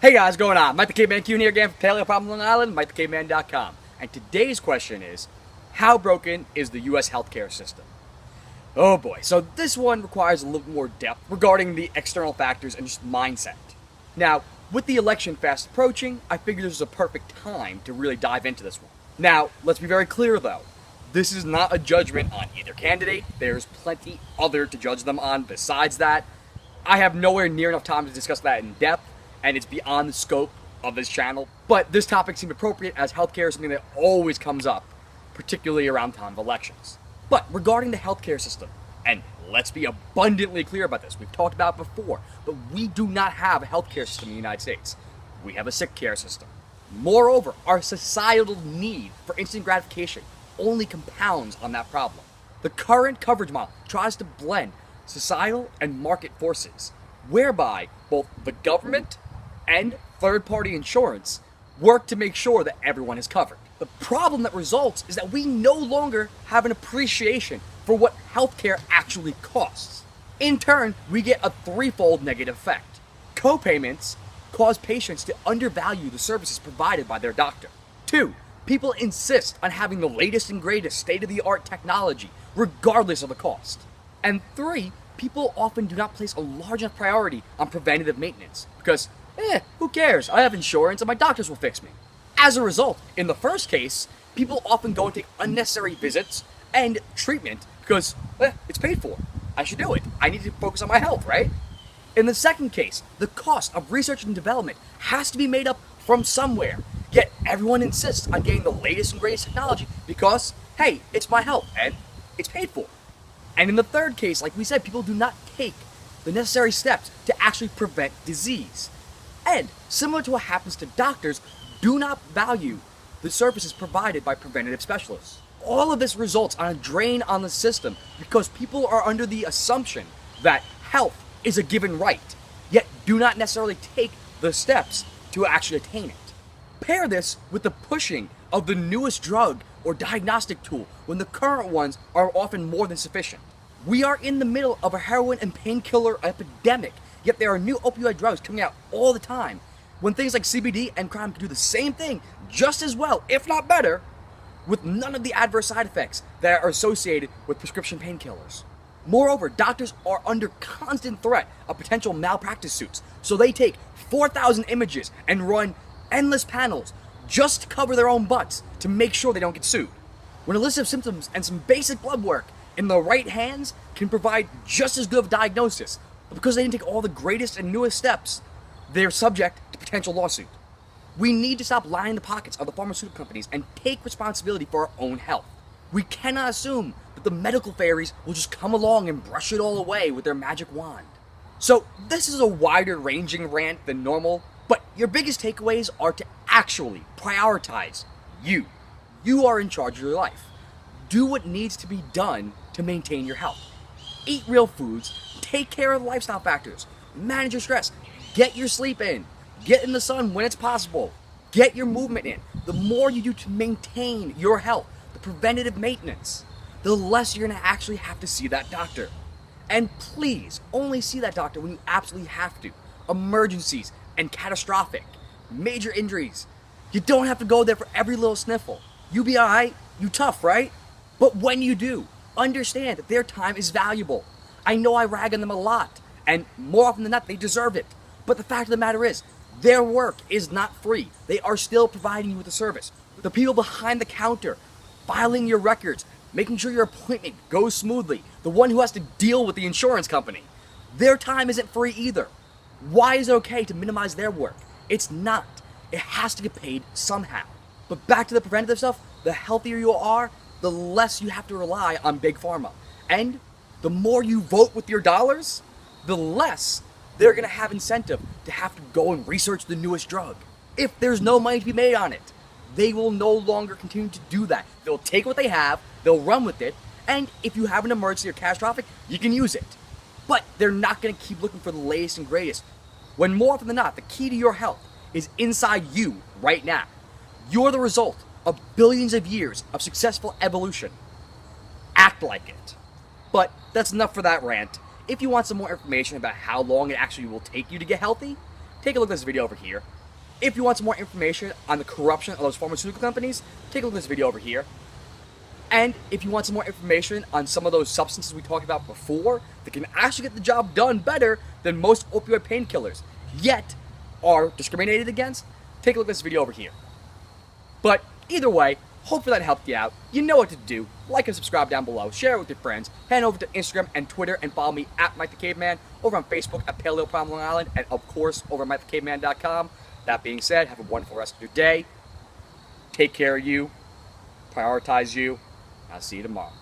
Hey guys, what's going on? Mike the Caveman Q here again from Paleo Problem Long Island, MikeTheCaveman.com. And today's question is, how broken is the U.S. healthcare system? Oh boy, so this one requires a little more depth regarding the external factors and just mindset. Now, with the election fast approaching, I figured this was a perfect time to really dive into this one. Now, let's be very clear though, this is not a judgment on either candidate. There's plenty other to judge them on besides that. I have nowhere near enough time to discuss that in depth, and it's beyond the scope of this channel. But this topic seemed appropriate as healthcare is something that always comes up, particularly around time of elections. But regarding the healthcare system, and let's be abundantly clear about this, we've talked about it before, but we do not have a healthcare system in the United States. We have a sick care system. Moreover, our societal need for instant gratification only compounds on that problem. The current coverage model tries to blend societal and market forces, whereby both the government and third-party insurance work to make sure that everyone is covered. The problem that results is that we no longer have an appreciation for what healthcare actually costs. In turn, we get a threefold negative effect. Co-payments cause patients to undervalue the services provided by their doctor. 2. People insist on having the latest and greatest state-of-the-art technology, regardless of the cost. And 3, people often do not place a large enough priority on preventative maintenance because, who cares? I have insurance and my doctors will fix me. As a result, in the first case, people often go and take unnecessary visits and treatment because, it's paid for. I should do it. I need to focus on my health, right? In the second case, the cost of research and development has to be made up from somewhere. Yet everyone insists on getting the latest and greatest technology because, hey, it's my health and it's paid for. And in the third case, like we said, people do not take the necessary steps to actually prevent disease. And similar to what happens to doctors, do not value the services provided by preventative specialists. All of this results on a drain on the system because people are under the assumption that health is a given right, yet do not necessarily take the steps to actually attain it. Pair this with the pushing of the newest drug or diagnostic tool when the current ones are often more than sufficient. We are in the middle of a heroin and painkiller epidemic, yet there are new opioid drugs coming out all the time, when things like CBD and crime can do the same thing just as well, if not better, with none of the adverse side effects that are associated with prescription painkillers. Moreover, doctors are under constant threat of potential malpractice suits, so they take 4,000 images and run endless panels just to cover their own butts to make sure they don't get sued. When a list of symptoms and some basic blood work in the right hands can provide just as good of a diagnosis, but because they didn't take all the greatest and newest steps, they're subject to potential lawsuit. We need to stop lining the pockets of the pharmaceutical companies and take responsibility for our own health. We cannot assume that the medical fairies will just come along and brush it all away with their magic wand. So this is a wider ranging rant than normal, but your biggest takeaways are to actually prioritize you. You are in charge of your life. Do what needs to be done to maintain your health. Eat real foods, take care of the lifestyle factors, manage your stress, get your sleep in, get in the sun when it's possible, get your movement in. The more you do to maintain your health, the preventative maintenance, the less you're gonna actually have to see that doctor. And please, only see that doctor when you absolutely have to. Emergencies and catastrophic, major injuries. You don't have to go there for every little sniffle. You be alright, you tough, right? But when you do, understand that their time is valuable. I know I rag on them a lot, and more often than not, they deserve it. But the fact of the matter is, their work is not free. They are still providing you with a service. The people behind the counter, filing your records, making sure your appointment goes smoothly, the one who has to deal with the insurance company, their time isn't free either. Why is it okay to minimize their work? It's not. It has to get paid somehow. But back to the preventative stuff, the healthier you are, the less you have to rely on big pharma. And the more you vote with your dollars, the less they're gonna have incentive to have to go and research the newest drug. If there's no money to be made on it, they will no longer continue to do that. They'll take what they have, they'll run with it, and if you have an emergency or catastrophic, you can use it. But they're not gonna keep looking for the latest and greatest, when more often than not, the key to your health is inside you right now. You're the result of billions of years of successful evolution. Act like it. But that's enough for that rant. If you want some more information about how long it actually will take you to get healthy, take a look at this video over here. If you want some more information on the corruption of those pharmaceutical companies, take a look at this video over here. And if you want some more information on some of those substances we talked about before that can actually get the job done better than most opioid painkillers, yet are discriminated against, take a look at this video over here. But either way, hopefully that helped you out. You know what to do. Like and subscribe down below. Share it with your friends. Head over to Instagram and Twitter and follow me at Mike the Caveman. Over on Facebook at Paleo Problem Long Island. And of course, over at MikeTheCaveman.com. That being said, have a wonderful rest of your day. Take care of you. Prioritize you. I'll see you tomorrow.